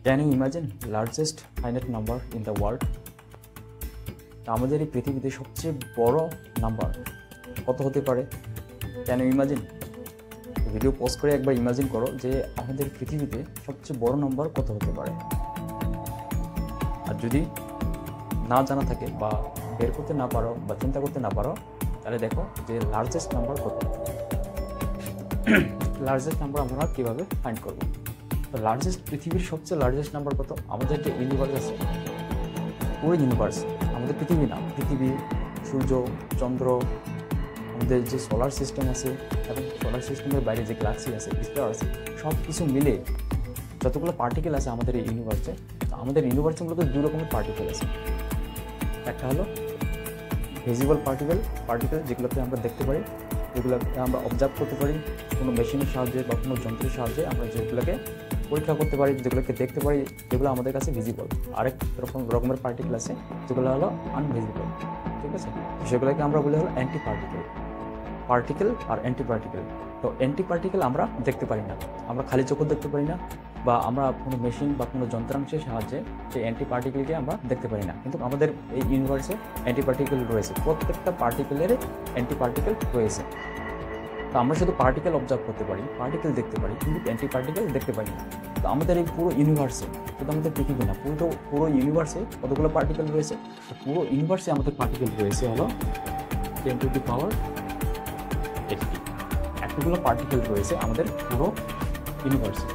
Can you imagine largest finite number in the world? আমাদের এই পৃথিবীতে সবচেয়ে বড় নাম্বার কত হতে পারে? Can you imagine? Video pause করে একবার ইমাজিন করো যে আমাদের পৃথিবীতে সবচেয়ে বড় নাম্বার কত হতে পারে। আর যদি না জানা থাকে বা বের করতে না পারো বা চিন্তা করতে না পারো, তাহলে দেখো যে লার্জেস্ট নাম্বার কত। লার্জেস্ট নাম্বার আমরা কীভাবে ফাইন্ড করবো? তো লার্জেস্ট, পৃথিবীর সবচেয়ে লার্জেস্ট নাম্বার কত? আমাদের যে ইউনিভার্স আছে, পুরো ইউনিভার্স, আমাদের পৃথিবী না, পৃথিবী, সূর্য, চন্দ্র, আমাদের যে সোলার সিস্টেম আছে এবং সোলার সিস্টেমের বাইরে যে গ্যালাক্সি আছে, স্টার আছে, সব কিছু মিলে যতগুলো পার্টিকেল আছে আমাদের এই ইউনিভার্সে। আমাদের ইউনিভার্সে মূলত দুই রকমের পার্টিকেল আছে। একটা হলো ভিজিবল পার্টিকেল যেগুলোকে আমরা দেখতে পারি, যেগুলোকে আমরা অবজার্ভ করতে পারি কোনো মেশিনের সাহায্যে বা কোনো যন্ত্রের সাহায্যে, আমরা যেগুলোকে পরীক্ষা করতে পারি, যেগুলোকে দেখতে পারি, যেগুলো আমাদের কাছে ভিজিবল। আরেক রকমের পার্টিকেল আছে যেগুলো হলো আনভিজিবল, ঠিক আছে? সেগুলোকে আমরা বলি হলো অ্যান্টি পার্টিকেল আর অ্যান্টি পার্টিকেল। তো অ্যান্টি পার্টিকেল আমরা দেখতে পারি না, আমরা খালি চোখে দেখতে পারি না, বা আমরা কোনো মেশিন বা কোনো যন্ত্রাংশের সাহায্যে সেই অ্যান্টি পার্টিকেলকে আমরা দেখতে পারি না। কিন্তু আমাদের এই ইউনিভার্সে অ্যান্টি পার্টিকেল রয়েছে, প্রত্যেকটা পার্টিকেলের অ্যান্টি পার্টিকেল রয়েছে। তো আমরা শুধু পার্টিকেল অবজার্ভ করতে পারি, পার্টিকেল দেখতে পারি, কিন্তু অ্যান্টি পার্টিকেল দেখতে পারি না। তো আমাদের এই পুরো ইউনিভার্সে, শুধু আমাদের পৃথিবী না, পুরো ইউনিভার্সে কতগুলো পার্টিকেল রয়েছে? পুরো ইউনিভার্সে আমাদের পার্টিকেল রয়েছে হলো 10 to the power 80। এতগুলো পার্টিকেল রয়েছে আমাদের পুরো ইউনিভার্সে।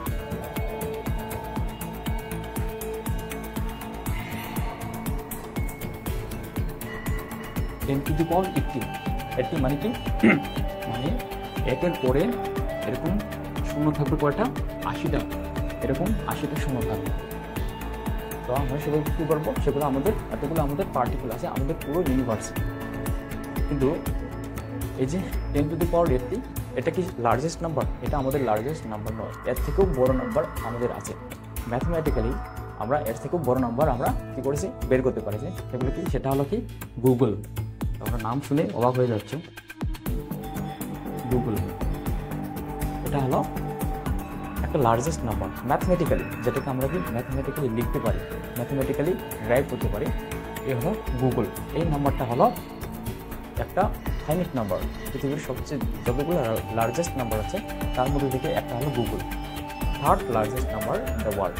এটি মানে কি? মানে একের পরে এরকম শূন্য থাকবে কয়টা? 80টা, এরকম 80টা শূন্য থাকবে। তো আমরা সেগুলো কী করবো? সেগুলো এতগুলো আমাদের পার্টিকেল আছে আমাদের পুরো ইউনিভার্সে। কিন্তু এই যে 10 to the power 80, এটা কি লার্জেস্ট নাম্বার? এটা আমাদের লার্জেস্ট নাম্বার নয়, এর থেকেও বড় নাম্বার আমাদের আছে। ম্যাথমেটিক্যালি আমরা এর থেকেও বড় নাম্বার আমরা কী করেছি? বের করতে পারি। সেগুলো কি? সেটা হলো কি? গুগল। আমরা নাম শুনে অবাক হয়ে যাচ্ছে, গুগল। এটা হলো একটা লার্জেস্ট নাম্বার ম্যাথমেটিক্যালি, যেটাকে আমরা কি ম্যাথমেটিক্যালি লিখতে পারি, ম্যাথমেটিক্যালি ড্রাইভ করতে পারি। এই হলো গুগল। এই নাম্বারটা হলো একটা ফাইনাইট নাম্বার। পৃথিবীর সবচেয়ে যতগুলো লার্জেস্ট নাম্বার আছে তার মধ্যে থেকে একটা হলো Google, third largest number in the world.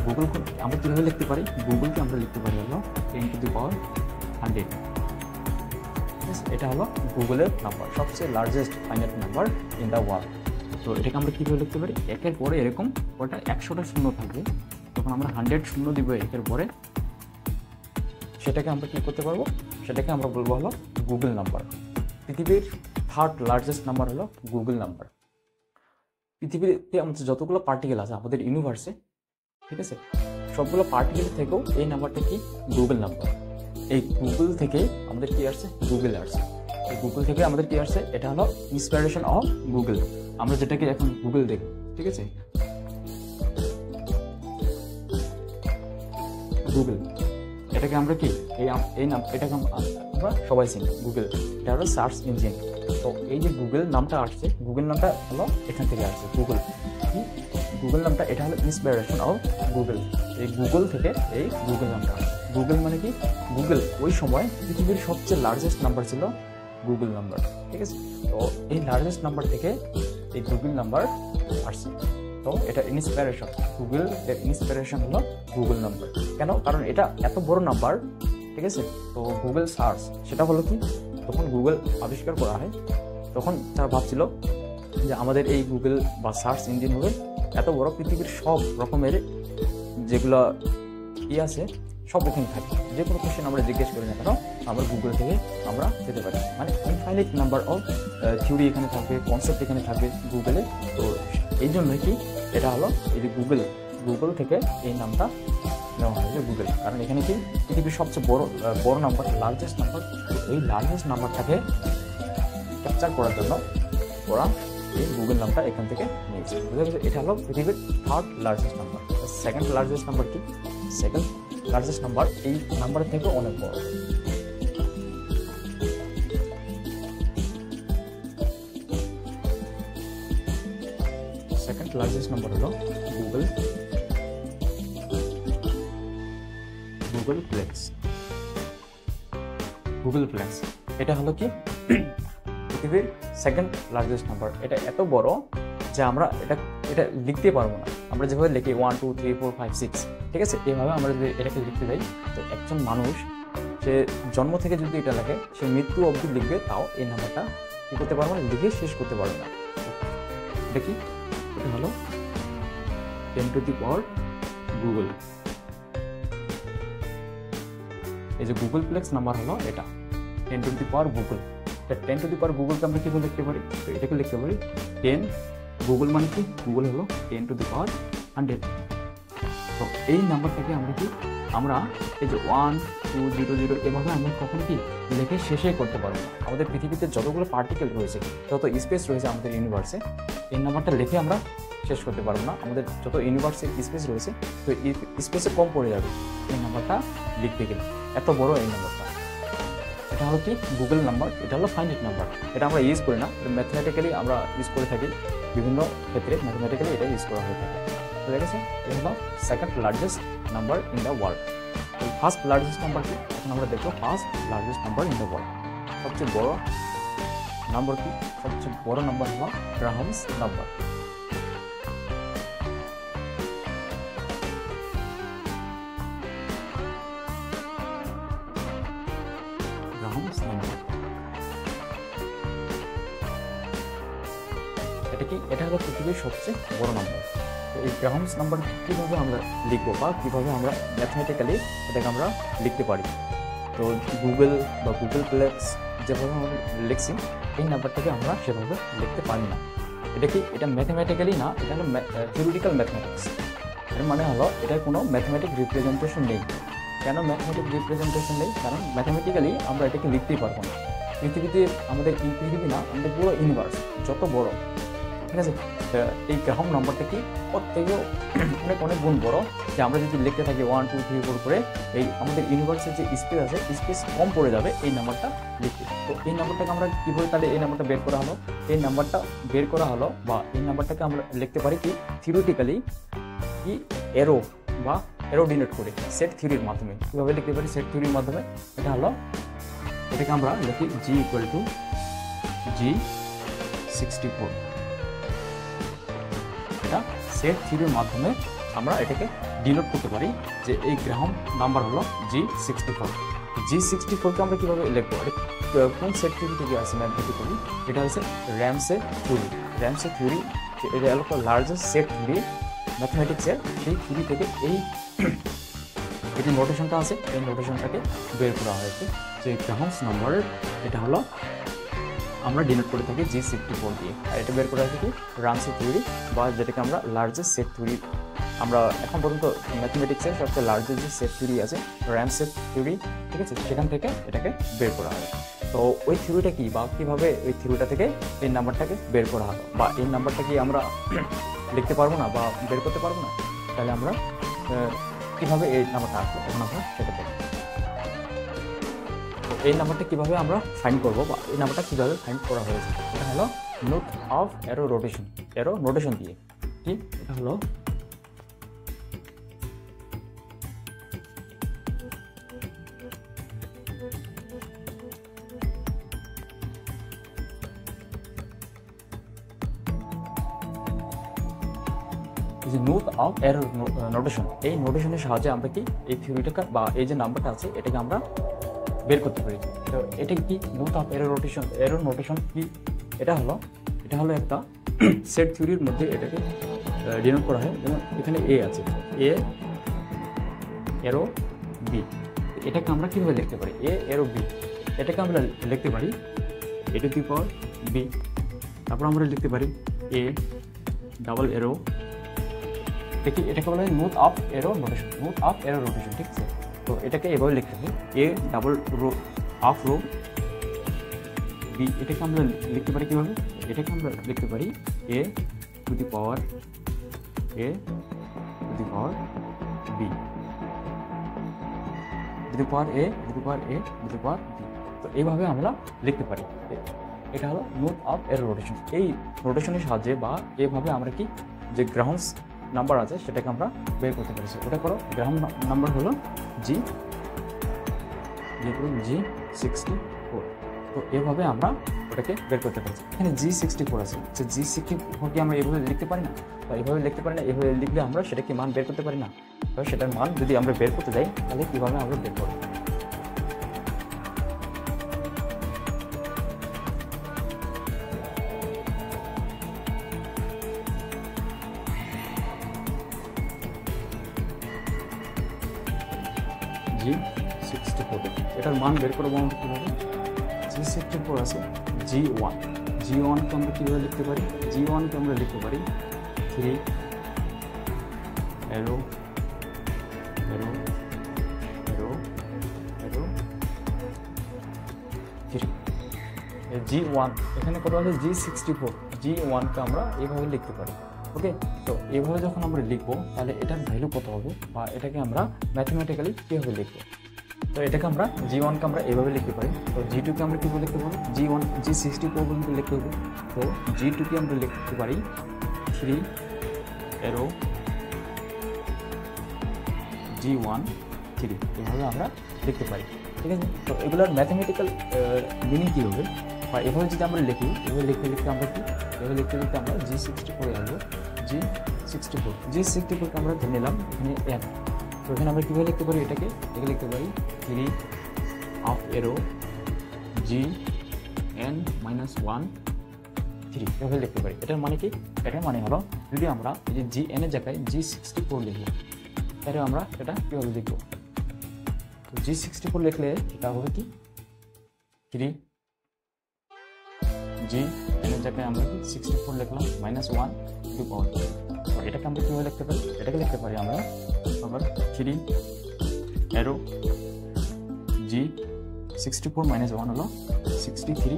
Google আমরা কীভাবে লিখতে পারি? গুগলকে আমরা লিখতে পারি হলো 10 to the power 100। এটা হলো গুগলের নাম্বার, সবচেয়ে largest finite number in the world. তো এটাকে আমরা কীভাবে লিখতে পারি? একের পরে এরকম ওটা 100টা শূন্য থাকবে, তখন আমরা 100 শূন্য দিব একের পরে। সেটাকে আমরা কী করতে পারবো? সেটাকে আমরা বলবো হলো গুগল নাম্বার। পৃথিবীর থার্ড লার্জেস্ট নাম্বার হলো গুগল নাম্বার। পৃথিবীতে আমাদের যতগুলো পার্টিকেল আছে আমাদের ইউনিভার্সে, ঠিক আছে, সবগুলো পার্টিকেল থেকেও এই নাম্বারটা কি? Google number. এই গুগল থেকে আমাদের কি আসছে? গুগল আসছে। এই গুগল থেকে আমাদের কি আসছে? এটা হলো ইন্সপিরেশন অফ গুগল। আমরা যেটাকে এখন গুগল দেখি, ঠিক আছে, গুগল, এটাকে আমরা কি এটাকে আমরা সবাই চিনি, গুগল। এটা হলো সার্চ ইঞ্জিন। তো এই যে গুগল নামটা আসছে, গুগল নামটা হলো এখান থেকে আসছে, গুগল। গুগল নামটা এটা হলো ইন্সপিরেশন অফ গুগল। এই গুগল থেকে এই গুগল নামটা আসছে। গুগল মানে কি? গুগল ওই সময় পৃথিবীর সবচেয়ে লার্জেস্ট নাম্বার ছিল গুগল নাম্বার, ঠিক আছে। তো এই লার্জেস্ট নাম্বার থেকে এই গুগল নাম্বার আসছে। তো এটা ইন্সপিরেশন, গুগল এর ইন্সপিরেশন হলো গুগল নাম্বার। কেন? কারণ এটা এত বড় নাম্বার, ঠিক আছে। তো গুগল সার্চ, সেটা হলো কি? তখন গুগল আবিষ্কার করা হয়, তখন তারা ভাবছিল যে আমাদের এই গুগল বা সার্চ ইঞ্জিন হবে এত বড়, পৃথিবীর সব রকমের যেগুলো আছে সব এখানে থাকে। যে কোনো কোশ্চেন আমরা জিজ্ঞেস করি না কেন, আমরা গুগল থেকে আমরা পেতে পারি। মানে ইনফাইনাইট নাম্বার অফ থিওরি এখানে থাকবে, কনসেপ্ট এখানে থাকবে গুগলে। তো এই জন্য কি এটা হলো এই যে গুগল থেকে এই নামটা নেওয়া হয় যে গুগল। কারণ এখানে কি পৃথিবীর সবচেয়ে বড় নাম্বার, লার্জেস্ট নাম্বার। এই লার্জেস্ট নাম্বারটাকে ক্যাপচার করার জন্য ওরা এই গুগল নামটা এখান থেকে নিয়েছে। বুঝতে পেরেছি? এটা হলো পৃথিবীর third largest number. Second largest number কি? সেকেন্ড লার্জেস্ট নাম্বার এই নাম্বারের থেকে অনেক বড়। সেকেন্ড লার্জেস্ট নাম্বার হলো গুগল গুগল প্লেক্স এটা হলো কি পৃথিবীর সেকেন্ড লার্জেস্ট নাম্বার। এটা এত বড় যে আমরা এটা লিখতে পারবো না। আমরা যেভাবে লিখি 1 2 3 4 5 6, ঠিক আছে, এভাবে আমরা যদি এটাকে লিখতে যাই, তো একজন মানুষ সে জন্ম থেকে যদি এটা লেখে, সে মৃত্যু অবধি লিখবে, তাও এই নাম্বারটা কি করতে পারবো না, লিখে শেষ করতে পারবে না। এটা কি, এটা হলো 10 টু দি পাওয়ার গুগল। এই যে গুগল প্লেক্স নাম্বার হলো এটা 10 to the power googol. 10 to the power গুগলকে আমরা কীভাবে লিখতে পারি, তো এটাকে লিখতে পারি 10 গুগল মানে কি, গুগল হলো 10 টু দি পাওয়ার 100। তো এই নাম্বারটাকে আমরা কি, আমরা এই যে 1 2 0 0 এভাবে আমরা কখনো কি লিখে শেষই করতে পারবো না। আমাদের পৃথিবীতে যতগুলো পার্টিকেল রয়েছে, যত স্পেস রয়েছে আমাদের ইউনিভার্সে, এই নাম্বারটা লিখে আমরা শেষ করতে পারবো না। আমাদের যত ইউনিভার্সে স্পেস রয়েছে, তো এই স্পেসে কম পড়ে যাবে এই নাম্বারটা লিখতে গেলে, এত বড় এই নাম্বারটা। এটা হলো কি গুগল নাম্বার, এটা হলো ফাইনাইট নাম্বার। এটা আমরা ইউজ করি না, ম্যাথমেটিক্যালি আমরা ইউজ করে থাকি, বিভিন্ন ক্ষেত্রে ম্যাথমেটিক্যালি এটা ইউজ করা হয়ে থাকে। তো দেখেছি, এটা হলো second largest number in the world. First largest number কি, এখন আমরা দেখবো first largest number in the world. সবচেয়ে বড় নাম্বার কি, সবচেয়ে বড় নাম্বার হলো গ্রাহামস নাম্বার। এটা হলো পৃথিবীর সবচেয়ে বড় নাম্বার। তো এই গ্রাহামস নাম্বার কীভাবে আমরা লিখবো বা কীভাবে আমরা ম্যাথমেটিক্যালি এটাকে আমরা লিখতে পারি, তো গুগল বা গুগল প্লেক্স যেভাবে আমরা লিখছি, এই নাম্বারটাকে আমরা সেভাবে লিখতে পারি না। এটা কি, এটা ম্যাথমেটিক্যালি না, এটা হলো থিওরিটিক্যাল ম্যাথমেটিক্স। এর মানে হলো এটার কোনো ম্যাথমেটিক রিপ্রেজেন্টেশন নেই। কেন ম্যাথমেটিক রিপ্রেজেন্টেশন নেই, কারণ ম্যাথমেটিক্যালি আমরা এটাকে লিখতেই পারবো না। পৃথিবীতে আমাদের এই পৃথিবী না, আমাদের পুরো ইউনিভার্স যত বড়, ঠিক আছে, এই গ্রাহাম নাম্বারটা কি ওর থেকেও অনেক গুণ বড়। যে আমরা যদি লিখতে থাকি 1 2 3 4 করে, এই আমাদের ইউনিভার্সের যে স্পেস আছে, স্পেস কম পড়ে যাবে এই নাম্বারটা লিখতে। তো এই নাম্বারটাকে আমরা কীভাবে তাহলে এই নাম্বারটা বের করা হলো, এই নাম্বারটা বের করা হলো বা এই নাম্বারটাকে আমরা লিখতে পারি কি থিওরিটিক্যালি কি এরো বা এরো ডিনোট করে সেট থিওরির মাধ্যমে। কীভাবে লিখতে পারি, সেট থিওরির মাধ্যমে। এটা হলো, এটাকে আমরা লিখি G = G64। এটা সেট থিওরির মাধ্যমে আমরা এটাকে ডিনোট করতে পারি যে এই গ্রাহাম নাম্বার হলো G64। G64কে আমরা কীভাবে লিখবো, কোন সেট থিওরি থেকে আসে ম্যাথমেটিক্যালি, এটা হচ্ছে র্যামসের থিওরি। র্যামসের থিওরি, এটা হলো লার্জেস্ট সেট থিওরি ম্যাথমেটিক্সের, সেই থিওরি থেকে এই যে নোটেশনটা আছে, এই নোটেশনটাকে বের করা হয়েছে যে গ্রাহামস নাম্বারের, এটা হলো আমরা ডিনোট করে থাকি G64 দিয়ে। আর এটা বের করা হয়েছে কি র্যামসের থিওরি, বা যেটাকে আমরা লার্জেস্ট সেট থিওরি, আমরা এখন পর্যন্ত ম্যাথমেটিক্সের সবচেয়ে লার্জেস্ট যে সেট থিওরি আছে র্যামসের থিওরি, ঠিক আছে, সেখান থেকে এটাকে বের করা হয়। তো ওই থিওরিটা কি বা কীভাবে ওই থিওরিটা থেকে এই নাম্বারটাকে বের করা হলো, বা এই নাম্বারটা কি আমরা লিখতে পারবো না বা বের করতে পারবো না, তাহলে আমরা কীভাবে এই নাম্বারটা আসলো এখন আমরা সেটা দেখব। তো এই নাম্বারটা কীভাবে আমরা ফাইন্ড করবো বা এই নাম্বারটা কীভাবে ফাইন্ড করা হয়েছে, এটা হলো note of arrow rotation, arrow notation দিয়ে। কি, এটা হলো নোট অফ এরর নোটেশন। এই নোটেশনের সাহায্যে আমরা কি এই থিওরিটাকে বা এই যে নাম্বারটা আছে এটাকে আমরা বের করতে পারি। তো এটা কি note of error notation, error notation কি, এটা হলো একটা সেট থিওরির মধ্যে এটাকে ডিনোট করা হয়। যেমন এখানে এ আছে, এ এরো বি, এটাকে আমরা কীভাবে লিখতে পারি, এ এরো বি, এটাকে আমরা লিখতে পারি A to the power B. তারপর আমরা লিখতে পারি এ ডাবল এরো, দেখি এটাকে বলা হয় Knuth of arrow notation, Knuth of arrow rotation, ঠিক আছে। তো এটাকে এভাবে লিখতে হবে A double arrow of arrow B. এটাকে আমরা লিখতে পারি কীভাবে, এটাকে আমরা লিখতে পারি A to the power A to the power B, to the power A to the power A to the power B. তো এইভাবে আমরা লিখতে পারি। এটা হলো নোট অফ এরো রোটেশন। এই রোটেশনের সাহায্যে বা এইভাবে আমরা কি যে গ্রাহামস নাম্বার আছে সেটাকে আমরা বের করতে পারছি। ওটা করো, গ্রাহাম নাম্বার হলো G64। G64। তো এভাবে আমরা ওটাকে বের করতে পারছি। এখানে G64 আছে, তো G64 কি আমরা এভাবে লিখতে পারি না? বা এভাবে লিখতে পারি না? এভাবে লিখলে আমরা সেটাকে মান বের করতে পারি না? তো সেটার মান যদি আমরা বের করতে যাই তাহলে কীভাবে আমরা বের করব? G64, এটার মান বের করবো আমরা কীভাবে? G64 আছে G1, G1কে আমরা কীভাবে লিখতে পারি? G1কে আমরা লিখতে পারি 3 arrow arrow arrow arrow 3। G1 এখানে কত আছে? G64, G1কে আমরা এইভাবে লিখতে পারি। ওকে, তো এইভাবে যখন আমরা লিখবো তাহলে এটার ভ্যালু কত হবে, বা এটাকে আমরা ম্যাথমেটিক্যালি কীভাবে লিখবো? তো এটাকে আমরা G1কে আমরা এইভাবে লিখতে পারি। তো G2কে আমরা কীভাবে লিখতে পারি? G64 পর্যন্ত লিখতে হবে। তো G2কে আমরা লিখতে পারি 3 arrow G1 3, এভাবে আমরা লিখতে পারি। ঠিক আছে, তো এগুলোর ম্যাথমেটিক্যাল মিনিং কী হবে, বা এভাবে যদি আমরা লিখি, এভাবে লিখতে লিখতে আমরা কি এভাবে লিখতে লিখতে আমরা G64 আসবো। G64কে আমরা ধরে নিলাম এখানে n। তো এখানে আমরা কীভাবে লিখতে পারি? এটাকে লিখতে পারি 3 হাফ এরো Gn-1 3, এভাবে লিখতে পারি। এটার মানে কি? এটার মানে হলো যদি আমরা এই যে Gn এর জায়গায় G64 লিখি, তাহলে আমরা এটা কীভাবে লিখবো? তো G64 লিখলে এটা হবে কি 3 Gn এর জায়গায় আমরা কি 64 লিখলাম -1 টু পাওয়ার। তো এটাকে আমরা কীভাবে লিখতে পারি? এটাকে লিখতে পারি আমরা আবার 3 arrow G64 -1 হলো 63,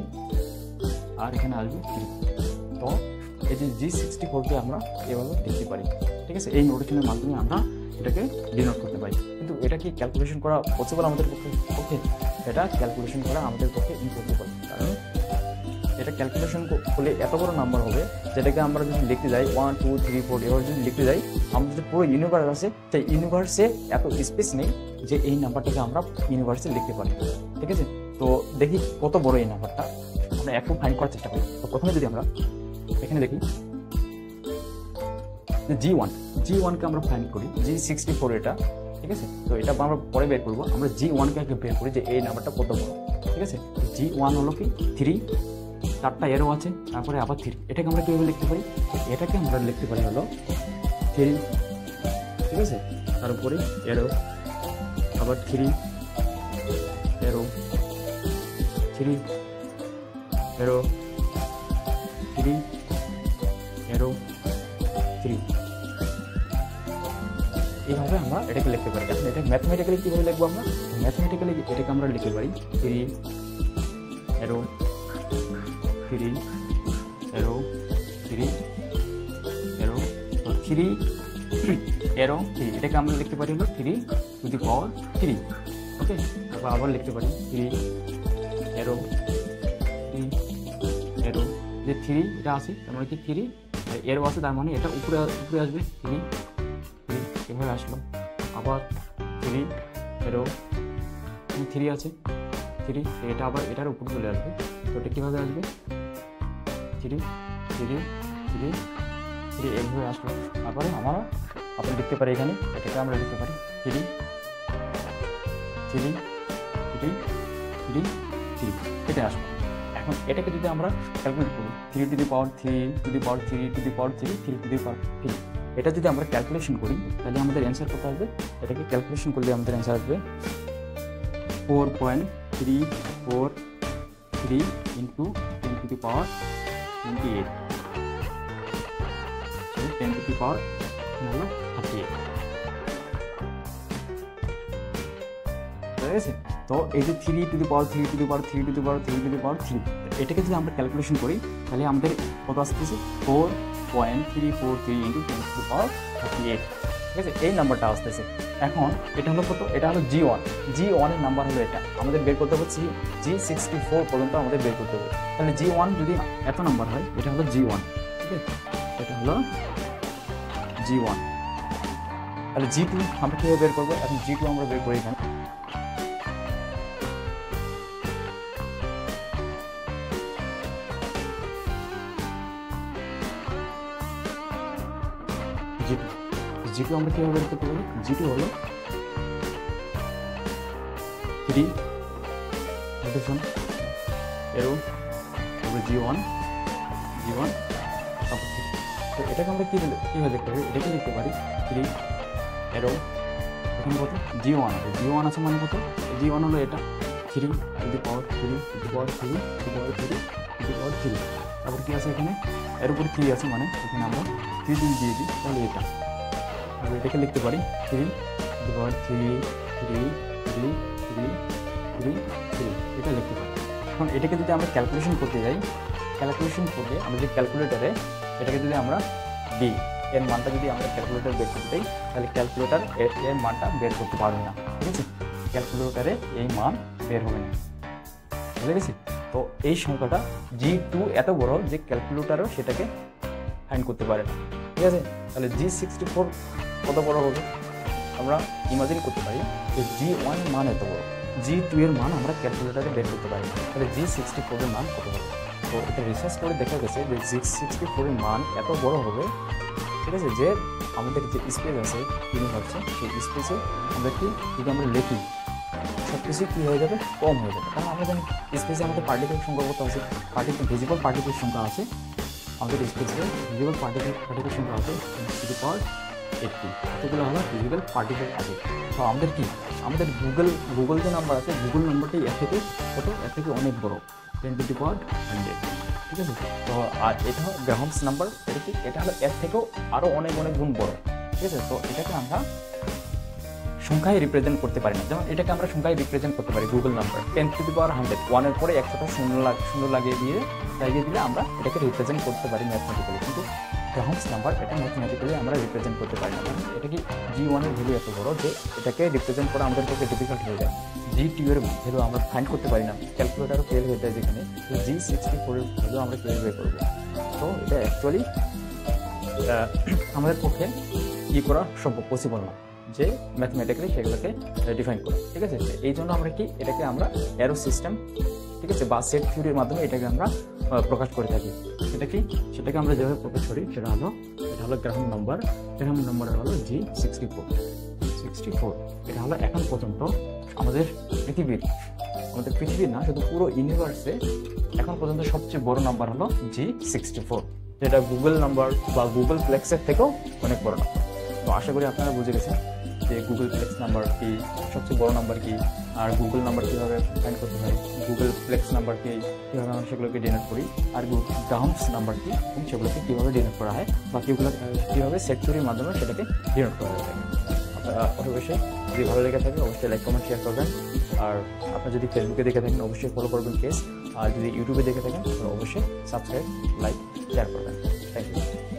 আর এখানে আসবে 3। তো এই যে G64কে আমরা এভাবে লিখতে পারি। ঠিক আছে, এই নোটেশনের মাধ্যমে আমরা এটাকে ডিনোট করতে পারি। কিন্তু এটা কি ক্যালকুলেশন করা পসিবল আমাদের পক্ষে? এটা ক্যালকুলেশন করা আমাদের পক্ষে ইম্পসিবল, কারণ এটা ক্যালকুলেশন করলে এত বড় নাম্বার হবে, যেটাকে আমরা যদি লিখতে যাই 1 2 3 4 এভাবে যদি লিখতে যাই, আমাদের পুরো ইউনিভার্স আছে, তাই ইউনিভার্সে এত স্পেস নেই যে এই নাম্বারটাকে আমরা ইউনিভার্সে লিখতে পারি। ঠিক আছে, তো দেখি কত বড় এই নাম্বারটা, আমরা একটু ফাইন্ড করার চেষ্টা করি। তো প্রথমে যদি আমরা এখানে দেখি G1কে আমরা ফাইন্ড করি, G64 এটা। ঠিক আছে, তো এটা আমরা পরে বের করবো। আমরা G1কে আগে বের করি যে এই নাম্বারটা কত বড়। ঠিক আছে, G1 হলো কি 3, 4টা এরো আছে, তারপরে আবার 3। এটাকে আমরা কীভাবে লিখতে পারি? এটাকে আমরা লিখতে পারি হলো 3, ঠিক আছে, তারপরে এরো আবার 3 এরো 3 এরো 3 এরো 3, এইভাবে আমরা এটাকে লিখতে পারি। এখন এটা ম্যাথমেটিক্যালি কীভাবে লিখবো? আমরা ম্যাথমেটিক্যালি এটাকে আমরা লিখতে পারি 3 এরো 3 এরো 3 এরো 3 এরো 3, এটাকে আমরা লিখতে পারি হলো 3 টু দি পাওয়ার 3। ওকে, তারপর আবার লিখতে পারি 3 এরো 3 এরো, যে 3 এটা আছে তার মানে কি 3 এরো আছে, তার মানে এটা উপরে আসবে 3 এভাবে আসলো। আবার 3 এরো 3 আছে 3, এটা আবার এটার উপর চলে আসবে। তো এটা কীভাবে আসবে? 3 3 3 3 এইভাবে আসলো। তারপরে আমরা লিখতে পারি এখানে, এটাকে আমরা লিখতে পারি 3 3 3 3 3, এটা আসলো। এখন এটাকে যদি আমরা ক্যালকুলেট করি 3 to the power 3 to the power 3 to the power 3 3 to the power 3, এটা যদি আমরা ক্যালকুলেশন করি তাহলে আমাদের অ্যান্সার কত আসবে? এটাকে ক্যালকুলেশন করলে আমাদের অ্যান্সার আসবে 4.343 into 10 to the power 28, 10 to the power হলো 38। ঠিক আছে, তো এই যে 3 to the power 3 to the power 3 to the power 3 to the power 3, এটাকে যদি আমরা ক্যালকুলেশন করি তাহলে আমাদের কত আসতেছে? 4.343 ইন্টু 10 টু দি পাওয়ার 38। ঠিক আছে, এই নাম্বারটা আসতেছে। এখন এটা হলো কত? এটা হলো G1 এর নাম্বার হলো এটা। আমাদের বের করতে হবে G64 পর্যন্ত আমাদের বের করতে হবে। তাহলে G1 যদি এত নাম্বার হয়, এটা হলো G1। ঠিক আছে, এটা হলো G1। তাহলে G2 আমরা কীভাবে বের করবো? এখন G2 আমরা বের করি এখানে G2 আমরা কিভাবে বের করতে পারি? G2 হলো 3 রোটেশন এরো তারপরে G1 তারপর 3। তো এটাকে আমরা কীভাবে লিখতে পারি? এটাকে লিখতে পারি 3 এরো এখানে কত G1 আছে, G1 আছে মানে কত? G1 হলো এটা 3 to the power 3 to the power 3 to the power 3 to the power 3। তারপর কি আছে এখানে? এর উপর 3 আছে মানে এখানে আমরা 3 দিয়ে দিই, তাহলে এটা। তাহলে এটাকে লিখতে পারি 3 টু দি পাওয়ার 3 3 3 3 3 3 এটা লিখতে পারি। এখন এটাকে যদি আমরা ক্যালকুলেশন করতে যাই, ক্যালকুলেশন করলে আমরা যে ক্যালকুলেটারে এটাকে যদি আমরা দিই, এর মানটা যদি আমরা ক্যালকুলেটার বের করতে যাই, তাহলে ক্যালকুলেটার এর মানটা বের করতে পারবে না, ঠিক আছে? ক্যালকুলেটারে এই মান বের হবে না, বুঝে গেছি? তো এই সংখ্যাটা G2 এত বড় যে ক্যালকুলেটারও সেটাকে ফাইন্ড করতে পারে না, ঠিক আছে? তাহলে G64 কত বড় হবে? আমরা ইমাজিন করতে পারি যে G1 এর মান এত বড়, G2 এর মান আমরা ক্যালকুলেটারে বের করতে পারি না, তাহলে G64 এর মান কত হবে? তো এটা রিসার্চ করে দেখা গেছে যে G64 এর মান এত বড় হবে, ঠিক আছে, যে আমাদের যে স্পেস আছে ইউনিভার্সে, সেই স্পেসে আমাদেরকে যদি আমরা লিখি সব কিছু কী হয়ে যাবে? কম হয়ে যাবে। কারণ আমরা জানি স্পেসে আমাদের পার্টিকেল সংখ্যা কত আছে, ভিজিবল পার্টিকেল সংখ্যা আছে আমাদের স্পেসে, ভিজিবল পার্টিকেল সংখ্যা আছে 10⁻80, এতগুলো হলো ভিজিবল পার্টিকেল আছে। তো আমাদের কি, আমাদের গুগল যে নাম্বার আছে, গুগল নাম্বারটাই এর থেকে কত? এর থেকে অনেক বড়, 10⁻100, ঠিক আছে? তো আর এটা হলো গ্রাহামস নাম্বার, এটা হলো এর থেকেও আরও অনেক গুণ বড়, ঠিক আছে? তো এটাকে আমরা সংখ্যায় রিপ্রেজেন্ট করতে পারি না, যেমন এটাকে আমরা সংখ্যায় রিপ্রেজেন্ট করতে পারি গুগল নাম্বার 10⁻100, 1-এর পরে 100টা শূন্য লাগিয়ে দিলে আমরা এটাকে রিপ্রেজেন্ট করতে পারি ম্যাথমেটিক্যালি, কিন্তু গ্রাহামস নাম্বার এটা ম্যাথমেটিক্যালি আমরা রিপ্রেজেন্ট করতে পারি না। এটা কি G1 এর ভ্যালু এত বড় যে এটাকে রিপ্রেজেন্ট করা আমাদের পক্ষে ডিফিকাল্ট হয়ে যায়। G2 এর ভ্যালু আমরা ফাইন্ড করতে পারি না, ক্যালকুলেটারও ফেল হয়ে যায় যেখানে, তো G64 এর ভ্যালু আমরা কীভাবে করবো? তো এটা অ্যাকচুয়ালি আমাদের পক্ষে কী করা সম্ভব, পসিবল না যে ম্যাথমেটিক্যালি সেগুলোকে ডিফাইন করা, ঠিক আছে? এই জন্য আমরা কি এটাকে আমরা অ্যারো সিস্টেম, ঠিক আছে, বা সেট থিওরির মাধ্যমে এটাকে আমরা প্রকাশ করে থাকি। সেটাকে আমরা যেভাবে প্রকাশ করি এটা হলো গ্রাহাম নাম্বার হলো G64। এটা হলো এখন পর্যন্ত আমাদের পৃথিবীর না, শুধু পুরো ইউনিভার্সে এখন পর্যন্ত সবচেয়ে বড় নাম্বার হলো G64, যেটা গুগল নাম্বার বা গুগল প্লেক্সের থেকেও অনেক বড় নাম্বার। তো আশা করি আপনারা বুঝে গেছেন যে গুগল প্লেক্স নাম্বার কি, সবচেয়ে বড় নাম্বার কি, আর গুগল নাম্বার কীভাবে ফাইন্ড করতে হয়, গুগল প্লেক্স নাম্বার কি, কীভাবে আমরা সেগুলোকে ডিনোট করি, আর গ্রাহামস নাম্বার কি এবং সেগুলোকে কীভাবে ডিনোট করা হয়, বা কীভাবে সেট থিওরির মাধ্যমে সেটাকে ডিনোট করা যায়। অবশ্যই যদি ভালো লেগে থাকে অবশ্যই লাইক, কমেন্ট, শেয়ার করবেন। আর আপনার যদি ফেসবুকে দেখে থাকেন অবশ্যই ফলো করবেন পেজ, আর যদি ইউটিউবে দেখে থাকেন তাহলে অবশ্যই সাবস্ক্রাইব, লাইক, শেয়ার করবেন। Thank you.